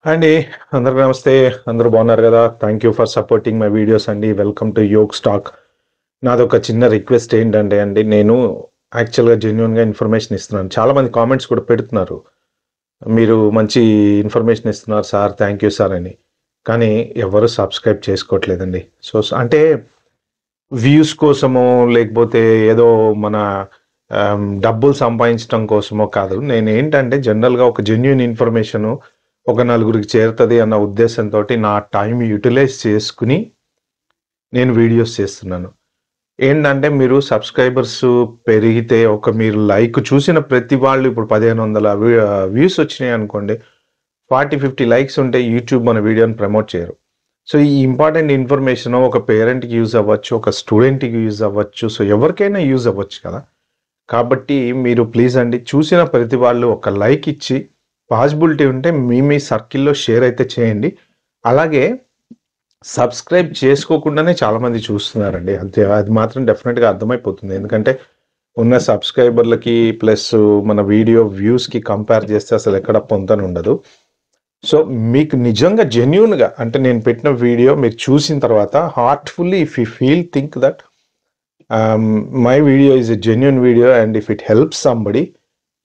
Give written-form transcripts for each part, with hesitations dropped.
అండి. అందరికి నమస్తే. అందరూ బాగున్నారు కదా? Thank you for supporting my videos అండి. Welcome to Yog stock. నాదొక చిన్న రిక్వెస్ట్ ఏంటంటే అండి, నేను యాక్చువల్‌గా జెన్యూన్‌గా ఇన్ఫర్మేషన్ ఇస్తున్నాను. చాలామంది కామెంట్స్ కూడా పెడుతున్నారు. మీరు మంచి ఇన్ఫర్మేషన్ ఇస్తున్నారు సార్, థ్యాంక్ యూ సార్ అని. కానీ ఎవరు సబ్స్క్రైబ్ చేసుకోవట్లేదండి. అంటే వ్యూస్ కోసమో, లేకపోతే ఏదో మన డబ్బులు సంపాదించడం కోసమో కాదు. నేనేంటంటే జనరల్‌గా ఒక జెన్యూన్ ఇన్ఫర్మేషను ఒక నలుగురికి చేరుతది అన్న ఉద్దేశంతోటి నా టైం యుటిలైజ్ చేసుకొని నేను వీడియోస్ చేస్తున్నాను. ఏంటంటే మీరు సబ్స్క్రైబర్స్ పెరిగితే మీరు లైక్ చూసిన ప్రతి వాళ్ళు ఇప్పుడు 1500 వ్యూస్ వచ్చినాయనుకోండి. 40, 50 లైక్స్ ఉంటే యూట్యూబ్ మన వీడియోని ప్రమోట్ చేయరు. సో, ఈ ఇంపార్టెంట్ ఇన్ఫర్మేషన్ ఒక పేరెంట్‌కి యూజ్ అవ్వచ్చు, ఒక స్టూడెంట్‌కి యూజ్ అవ్వచ్చు. సో, ఎవరికైనా యూజ్ అవ్వచ్చు కదా! కాబట్టి మీరు ప్లీజ్ అండి చూసిన ప్రతి వాళ్ళు ఒక లైక్ ఇచ్చి, పాసిబిలిటీ ఉంటే మీ సర్కిల్‌లో షేర్ అయితే చేయండి. అలాగే సబ్స్క్రైబ్ చేసుకోకుండానే చాలామంది చూస్తున్నారండి. అంతే, అది మాత్రం డెఫినిట్‌గా అర్థమైపోతుంది. ఎందుకంటే ఉన్న సబ్స్క్రైబర్‌లకి ప్లస్ మన వీడియో వ్యూస్‌కి కంపేర్ చేస్తే అసలెక్కడ పొంతనుండదు. సో, మీకు నిజంగా జెన్యూన్‌గా అంటే నేను పెట్టిన వీడియో మీరు చూసిన తర్వాత heartfully if you think that my video is a genuine video and if it helps somebody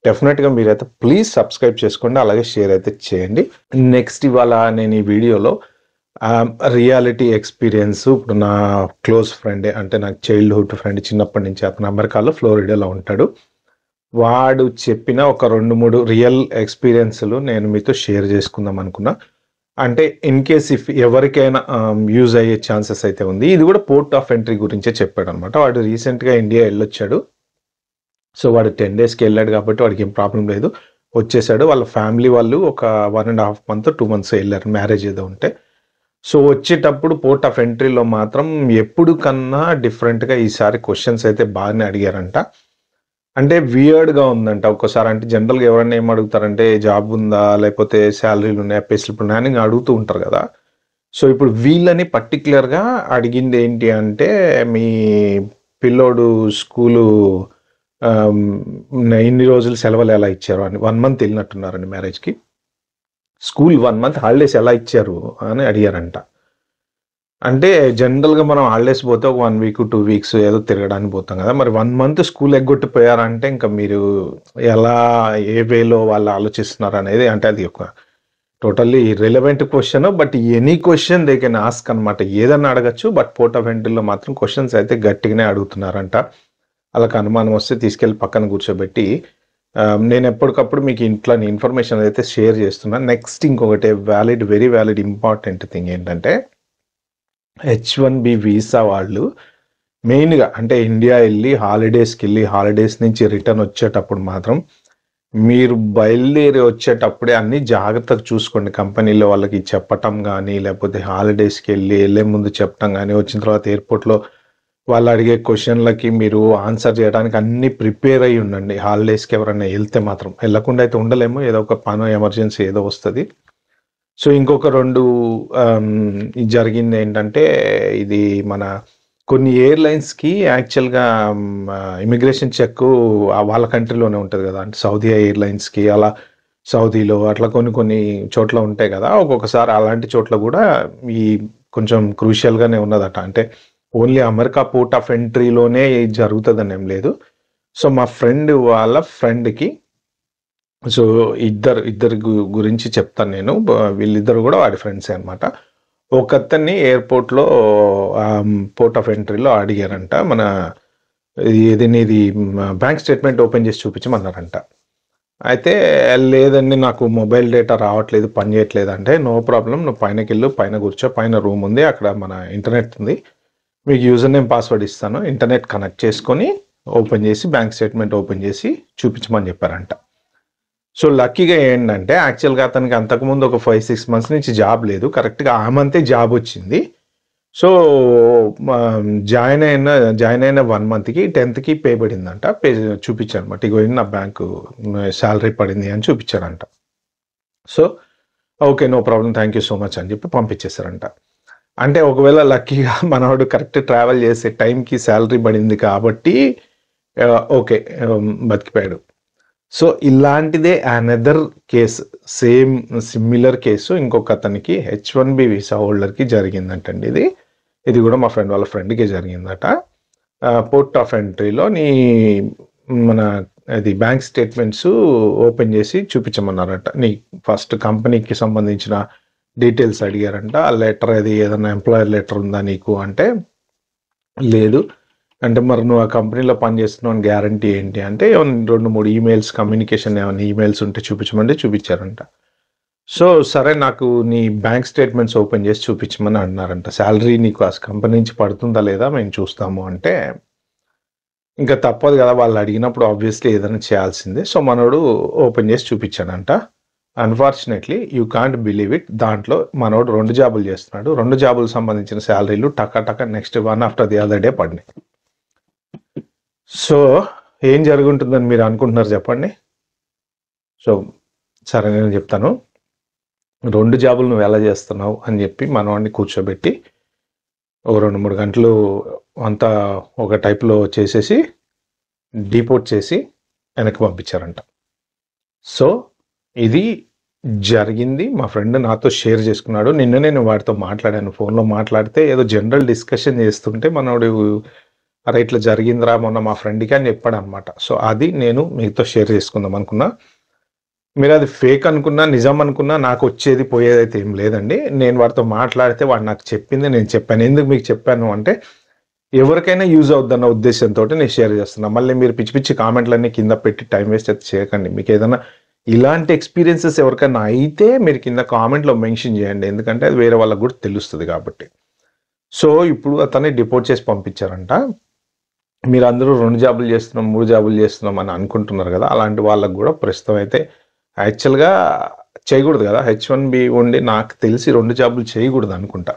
డెఫినెట్‌గా మీరైతే ప్లీజ్ సబ్స్క్రైబ్ చేసుకోండి. అలాగే షేర్ అయితే చేయండి. నెక్స్ట్ ఇవాళ నేను ఈ వీడియోలో రియాలిటీ ఎక్స్‌పీరియన్స్ ఇప్పుడు నా క్లోజ్ ఫ్రెండే, అంటే నాకు చైల్డ్‌హుడ్ ఫ్రెండ్, చిన్నప్పటి నుంచి అతను అమెరికాలో ఫ్లోరిడాలో ఉంటాడు. వాడు చెప్పిన ఒక 2, 3 రియల్ ఎక్స్‌పీరియన్స్‌లు నేను మీతో షేర్ చేసుకుందాం అనుకున్నా. అంటే ఇన్ కేస్ ఇఫ్ ఎవరికైనా యూజ్ అయ్యే ఛాన్సెస్ అయితే ఉంది. ఇది కూడా పోర్ట్ ఆఫ్ ఎంట్రీ గురించే చెప్పాడనమాట. వాడు రీసెంట్‌గా ఇండియా ఎళ్ళొచ్చాడు. సో, వాడు 10 డేస్‌కి ఎళ్ళాడు కాబట్టి వాడికి ఏం ప్రాబ్లమ్ లేదు. వచ్చేసాడు. వాళ్ళ ఫ్యామిలీ వాళ్ళు ఒక 1 ½ మంత్, 2 మంత్స్ ఎళ్లారు మ్యారేజ్ ఏదో ఉంటే. సో, వచ్చేటప్పుడు పోర్ట్ ఆఫ్ ఎంట్రీలో మాత్రం ఎప్పుడు కన్నా డిఫరెంట్‌గా ఈసారి క్వెషన్స్ అయితే బాగానే అడిగారంట. అంటే వియర్డ్‌గా ఉందంట. ఒక్కోసారి అంటే జనరల్‌గా ఎవరైనా ఏం అడుగుతారంటే జాబ్ ఉందా? లేకపోతే సాలరీలు ఉన్నాయా? పే స్లిప్ ఉన్నాయా? అని అడుగుతూ ఉంటారు కదా! సో, ఇప్పుడు వీళ్ళని పర్టిక్యులర్‌గా అడిగింది ఏంటి అంటే, మీ పిల్లోడు స్కూలు ఆహ్, ఇన్ని రోజులు సెలవులు ఎలా ఇచ్చారు అని. 1 మంత్ ఎళ్ళినట్టున్నారండి మ్యారేజ్‌కి. స్కూల్ 1 మంత్ హాలిడేస్ ఎలా ఇచ్చారు అని అడిగారంట. అంటే జనరల్‌గా మనం హాలిడేస్ పోతే ఒక 1 వీక్, 2 వీక్స్ ఏదో తిరగడానికి పోతాం కదా! మరి 1 మంత్ స్కూల్ ఎగ్గొట్టిపోయారంటే ఇంక మీరు ఎలా, ఏ వేలో వాళ్ళు ఆలోచిస్తున్నారనేది, అంటే అది ఒక totally irrelevant question. But any question they can ask అనమాట. ఏదన్నా అడగొచ్చు. బట్ పోర్ట్ ఆఫ్ ఎంట్రీలో మాత్రం క్వెషన్స్ అయితే గట్టిగానే అడుగుతున్నారంట. ఆళ్ళకి అనుమానం వస్తే తీసుకెళ్ళి పక్కన కూర్చోబెట్టి నేను ఎప్పటికప్పుడు మీకు ఇట్లాంటి ఇన్ఫర్మేషన్ అయితే షేర్ చేస్తున్నా. నెక్స్ట్ ఇంకొకటి వెరీ వాలిడ్ ఇంపార్టెంట్ థింగ్ ఏంటంటే, H1B వీసా వాళ్ళు మెయిన్‌గా అంటే ఇండియా ఎళ్లి హాలిడేస్‌కెళ్ళి హాలిడేస్ నుంచి రిటర్న్ వచ్చేటప్పుడు మాత్రం మీరు బయలుదేరి వచ్చేటప్పుడే అన్నీ జాగ్రత్తగా చూసుకోండి. కంపెనీలో వాళ్ళకి చెప్పటం గానీ, లేకపోతే హాలిడేస్‌కెళ్ళి ఎళ్ళే ముందు చెప్పటం గానీ, వచ్చిన తర్వాత ఎయిర్‌పోర్ట్‌లో వాళ్ళు అడిగే క్వెషన్‌లకి మీరు ఆన్సర్ చేయడానికి అన్నీ ప్రిపేర్ అయ్యి ఉండండి. హాలిడేస్‌కి ఎవరైనా ఎళ్తే మాత్రం. ఎళ్ళకుండా అయితే ఉండలేము. ఏదో ఒక పనో, ఎమర్జెన్సీ ఏదో వస్తది. సో, ఇంకొక 2 జరిగిందేంటంటే, ఇది మన కొన్ని ఎయిర్‌లైన్స్‌కి యాక్చువల్‌గా ఇమిగ్రేషన్ చెక్కు వాళ్ళ కంట్రీలోనే ఉంటది గదా! అంటే సౌదీ ఎయిర్‌లైన్స్‌కి అలా సౌదీలో అట్లా కొన్ని చోట్ల ఉంటాయి గదా! ఒక్కొక్కసారి అలాంటి చోట్ల గూడా ఈ కొంచెం క్రూషియల్‌గానే ఉన్నదట. అంటే ఓన్లీ అమెరికా పోర్ట్ ఆఫ్ ఎంట్రీలోనే జరుగుతదనేం లేదు. సో, మా ఫ్రెండ్ వాళ్ళ ఫ్రెండ్‌కి, సో, ఇద్దరి గురించి చెప్తాను నేను. వీళ్ళిద్దరు గూడా వాడి ఫ్రెండ్సే అనమాట. ఒకతన్ని ఎయిర్‌పోర్ట్‌లో పోర్ట్ ఆఫ్ ఎంట్రీలో అడిగారంట. నీది బ్యాంక్ స్టేట్‌మెంట్ ఓపెన్ చేసి చూపించమన్నారంట. అయితే లేదండి నాకు మొబైల్ డేటా రావట్లేదు, పని చేయట్లేదంటే, నో ప్రాబ్లమ్ నువ్వు పైనకెళ్ళు, పైన కూర్చో, పైన రూమ్ ఉంది. అక్కడ మన ఇంటర్నెట్ ఉంది. మీకు యూజర్ నేమ్, పాస్వర్డ్ ఇస్తాను. ఇంటర్నెట్ కనెక్ట్ చేసుకొని ఓపెన్ చేసి బ్యాంక్ స్టేట్‌మెంట్ ఓపెన్ చేసి చూపించమని చెప్పారంట. సో, లక్కీగా ఏంటంటే యాక్చువల్‌గా అతనికి అంతకుముందు ఒక 5, 6 మంత్స్ నుంచి జాబ్ లేదు. కరెక్ట్‌గా ఆ మంతే జాబొచ్చింది. సో, జాయిన్ అయిన 1 మంత్‌కి 10థ్‌కి పే పడిందంట. చూపించాడన్నమాట. ఇగో ఇది నా బ్యాంకు సాలరీ పడింది అని చూపించాడంట. So, okay. No problem. Thank you so much అని చెప్పి పంపించేసారంట. అంటే ఒకవేళ లక్కీగా మనోడు కరెక్ట్ ట్రావెల్ చేసే టైంకి సాలరీ పడింది కాబట్టి ఓకే. బతికిపోయాడు. సో ఇలాంటిదే another case, same similar case ఇంకొక అతనికి H1B వీసా హోల్డర్కి జరిగిందంటండి. ఇది కూడా మా ఫ్రెండ్ వాళ్ళ ఫ్రెండ్కి జరిగిందట. పోర్ట్ ఆఫ్ ఎంట్రీలో మన అది బ్యాంక్ స్టేట్మెంట్స్ ఓపెన్ చేసి చూపించమన్నారట. నీ ఫస్ట్ కంపెనీకి సంబంధించిన డీటెయిల్స్ అడిగారంట. ఆ లెటర్ అది ఏదైనా ఎంప్లాయర్ లెటర్ ఉందా నీకు అంటే లేదు. అంటే మరి నువ్వు ఆ కంపెనీలో పనిచేస్తున్నావు అని గ్యారంటీ ఏంటి అంటే 2-3 ఈమెయిల్స్ కమ్యూనికేషన్ ఏమైనా ఈమెయిల్స్ ఉంటే చూపించమంటే చూపించారంట. సో సరే నాకు నీ బ్యాంక్ స్టేట్మెంట్స్ ఓపెన్ చేసి చూపించమని అన్నారంట. శాలరీ నీకు ఆ కంపెనీ నుంచి పడుతుందా లేదా మేము చూస్తాము అంటే ఇంకా తప్పదు కదా, వాళ్ళు అడిగినప్పుడు ఆబ్వియస్లీ ఏదైనా చేయాల్సిందే. సో మనోడు ఓపెన్ చేసి చూపించాడంట. Unfortunately you can't believe it, దాంట్లో మనోడు 2 జాబులు చేస్తున్నాడు. 2 జాబులకు సంబంధించిన శాలరీలు టక next one after the other day పడినాయి. సో ఏం జరుగుంటుందని మీరు అనుకుంటున్నారు చెప్పండి? సో సరే నేను చెప్తాను. 2 జాబులు నువ్వు ఎలా చేస్తున్నావు అని చెప్పి మనవాడిని కూర్చోబెట్టి ఒక 2-3 గంటలు అంతా ఒక టైప్లో చేసేసి డిపోర్ట్ చేసి వెనక్కి పంపించారంట. సో ఇది జరిగింది. మా ఫ్రెండ్ నాతో షేర్ చేసుకున్నాడు. నిన్న నేను వాడితో మాట్లాడాను, ఫోన్లో మాట్లాడితే ఏదో జనరల్ డిస్కషన్ చేస్తుంటే మనోడు అరే ఇట్లా జరిగిందిరా మొన్న మా ఫ్రెండ్కి అని చెప్పాడు అనమాట. సో అది నేను మీతో షేర్ చేసుకుందాం అనుకున్నా. మీరు అది ఫేక్ అనుకున్నా నిజం అనుకున్నా నాకు వచ్చేది పోయేదైతే ఏం లేదండి. నేను వాడితో మాట్లాడితే వాడు నాకు చెప్పింది నేను చెప్పాను. ఎందుకు మీకు చెప్పాను అంటే ఎవరికైనా యూజ్ అవుద్దన్న ఉద్దేశంతో నేను షేర్ చేస్తున్నా. మళ్ళీ మీరు పిచ్చి కామెంట్లన్నీ కింద పెట్టి టైం వేస్ట్ అయితే చేయకండి. మీకు ఏదైనా ఇలాంటి ఎక్స్పీరియన్సెస్ ఎవరికైనా అయితే మీరు కింద కామెంట్లో మెన్షన్ చేయండి, ఎందుకంటే అది వేరే వాళ్ళకు కూడా తెలుస్తుంది కాబట్టి. సో ఇప్పుడు అతన్ని డిపోర్ట్ చేసి పంపించారంట. మీరు అందరూ 2 జాబులు చేస్తున్నాం 3 జాబులు చేస్తున్నాం అని అనుకుంటున్నారు కదా, అలాంటి వాళ్ళకు కూడా ప్రస్తుతం అయితే యాక్చువల్గా చేయకూడదు కదా. H1B ఉండి నాకు తెలిసి 2 జాబులు చేయకూడదు అనుకుంటా.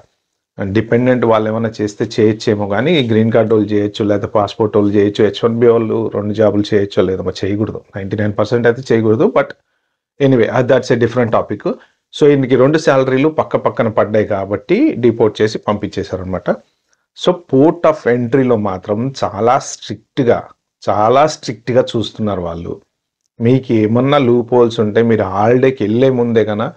డిపెండెంట్ వాళ్ళు ఏమైనా చేస్తే చేయొచ్చేమో, కానీ గ్రీన్ కార్డ్ వాళ్ళు చేయొచ్చు, లేదా పాస్పోర్ట్ వాళ్ళు చేయొచ్చు. H1B వాళ్ళు 2 జాబులు చేయొచ్చో లేదో చేయకూడదు. 99% అయితే చేయకూడదు. But anyway that's a different topic. So ఈయనకి 2 శాలరీలు పక్కన పడ్డాయి కాబట్టి డిపోర్ట్ చేసి పంపించేశారనమాట. సో పోర్ట్ ఆఫ్ ఎంట్రీలో మాత్రం చాలా స్ట్రిక్ట్గా చూస్తున్నారు వాళ్ళు. మీకు ఏమన్నా లూప్ హోల్స్ ఉంటే మీరు హాలిడేకి వెళ్ళే ముందే కన్నా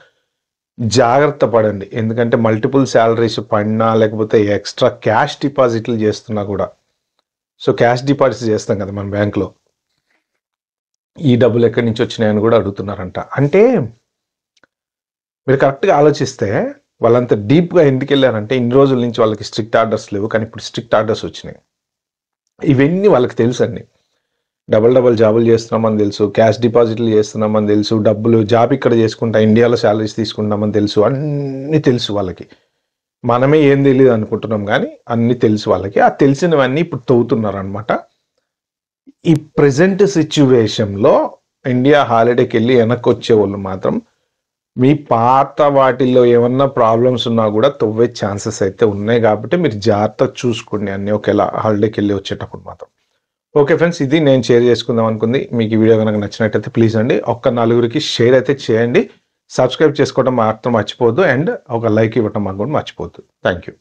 జాగ్రత్త పడండి. ఎందుకంటే మల్టిపుల్ శాలరీస్ పడినా లేకపోతే ఎక్స్ట్రా క్యాష్ డిపాజిట్లు చేస్తున్నా కూడా, సో క్యాష్ డిపాజిట్స్ చేస్తాం కదా మన బ్యాంక్లో, ఈ డబ్బులు ఎక్కడి నుంచి వచ్చినాయని కూడా అడుగుతున్నారంట. అంటే మీరు కరెక్ట్గా ఆలోచిస్తే వాళ్ళంతా డీప్గా ఎందుకు వెళ్ళారంటే ఇన్ని రోజుల నుంచి వాళ్ళకి స్ట్రిక్ట్ ఆర్డర్స్ లేవు, కానీ ఇప్పుడు స్ట్రిక్ట్ ఆర్డర్స్ వచ్చినాయి. ఇవన్నీ వాళ్ళకి తెలుసు అండి. డబల్ జాబులు చేస్తున్నామని తెలుసు, క్యాష్ డిపాజిట్లు చేస్తున్నామని తెలుసు, డబ్బులు జాబ్ ఇక్కడ చేసుకుంటా ఇండియాలో శాలరీస్ తీసుకుంటామని తెలుసు, అన్నీ తెలుసు వాళ్ళకి. మనమే ఏం తెలియదు అనుకుంటున్నాం కానీ అన్నీ తెలుసు వాళ్ళకి. ఆ తెలిసినవన్నీ ఇప్పుడు తవ్వుతున్నారు అనమాట. ఈ ప్రజెంట్ సిచ్యువేషన్లో ఇండియా హాలిడేకి వెళ్ళి వెనక్కి వచ్చే వాళ్ళు మాత్రం మీ పాత వాటిల్లో ఏమన్నా ప్రాబ్లమ్స్ ఉన్నా కూడా తవ్వే ఛాన్సెస్ అయితే ఉన్నాయి. కాబట్టి మీరు జాగ్రత్త చూసుకోండి అన్నీ ఒకేలా హాలిడేకి వెళ్ళి వచ్చేటప్పుడు మాత్రం. ఓకే ఫ్రెండ్స్, ఇది నేను షేర్ చేసుకుందాం అనుకుంది. మీకు ఈ వీడియో కనుక నచ్చినట్టయితే ప్లీజ్ అండి ఒక్క 4 షేర్ అయితే చేయండి. సబ్స్క్రైబ్ చేసుకోవడం మాత్రం మర్చిపోవద్దు, అండ్ ఒక లైక్ ఇవ్వటం మాకు కూడా మర్చిపోవద్దు. Thank you.